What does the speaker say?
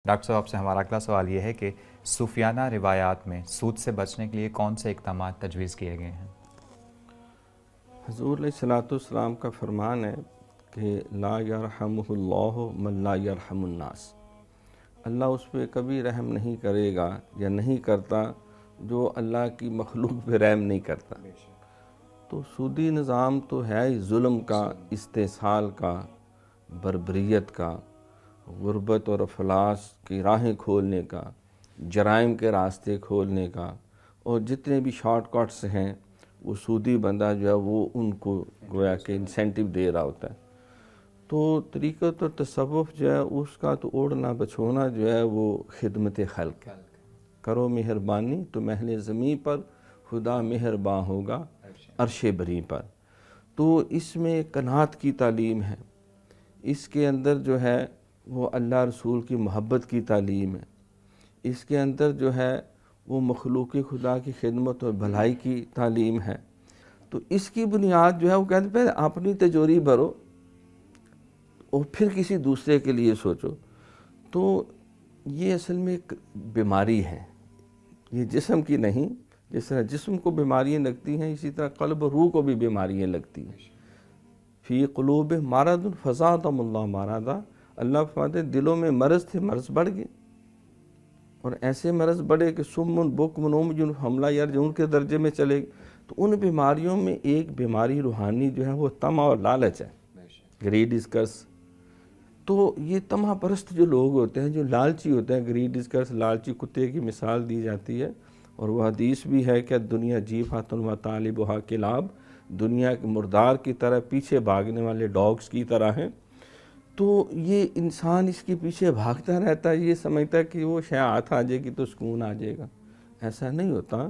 Doctor صاحب آپ سے ہمارا اگلا سوال یہ ہے کہ صوفیانہ روایات میں سود سے بچنے کے لیے کون سے اقدامات تجویز کیے گئے ہیں؟ حضور علیہ الصلوۃ والسلام کا فرمان ہے کہ لا یرحمہ اللہ من لا یرحم الناس، اللہ اس پہ کبھی رحم نہیں کرے گا یا نہیں کرتا جو اللہ کی مخلوق پہ رحم نہیں کرتا۔ تو سودی نظام تو ہے ہی ظلم کا، استحصال کا، بربریت کا، غربت اور افلاس کی راہیں کھولنے کا، جرائم کے راستے کھولنے کا، اور جتنے بھی شارٹ کٹس ہیں وہ سودی بندہ جو ہے وہ ان کو گویا کہ انسینٹیو دے رہا ہوتا ہے۔ تو طریقت اور تصوف جو ہے اس کا تو اوڑھنا بچھونا جو ہے وہ خدمت خلق ہے۔ کرو مہربانی تو محل زمیں پر خدا مہرباں ہوگا عرش بری پر۔ تو اس میں قناعت کی تعلیم ہے، اس کے اندر جو ہے وہ اللہ رسول کی محبت کی تعلیم ہے، اس کے اندر جو ہے وہ مخلوق خدا کی خدمت اور بھلائی کی تعلیم ہے۔ تو اس کی بنیاد جو ہے وہ کہتے ہیں پہلے اپنی تجوری بھرو اور پھر کسی دوسرے کے لیے سوچو۔ تو یہ اصل میں ایک بیماری ہے، یہ جسم کی نہیں۔ جس طرح جسم کو بیماریاں لگتی ہیں اسی طرح قلب اور روح کو بھی بیماریاں لگتی ہیں۔ فی قلوب مرض فزادہم اللہ مرضا، اللہ فرماتے ہیں دلوں میں مرض تھے، مرض بڑھ گئے، اور ایسے مرض بڑھے کہ سم بکم عمی حملہ یرجعون کے درجے میں چلے گئے۔ تو ان بیماریوں میں ایک بیماری روحانی جو ہے وہ طمع اور لالچ ہے، گریڈ از کرس۔ تو یہ طمع پرست جو لوگ ہوتے ہیں، جو لالچی ہوتے ہیں، گریڈ از کرس، لالچی کتے کی مثال دی جاتی ہے، اور وہ حدیث بھی ہے کہ دنیا جیفۃ و طالبھا کلاب، دنیا کے مردار کی طرح پیچھے بھاگنے والے ڈاگز کی طرح ہیں۔ تو یہ انسان اس کے پیچھے بھاگتا رہتا ہے، یہ سمجھتا ہے کہ وہ شے ہاتھ آ جائے گی تو سکون آ جائے گا۔ ایسا نہیں ہوتا۔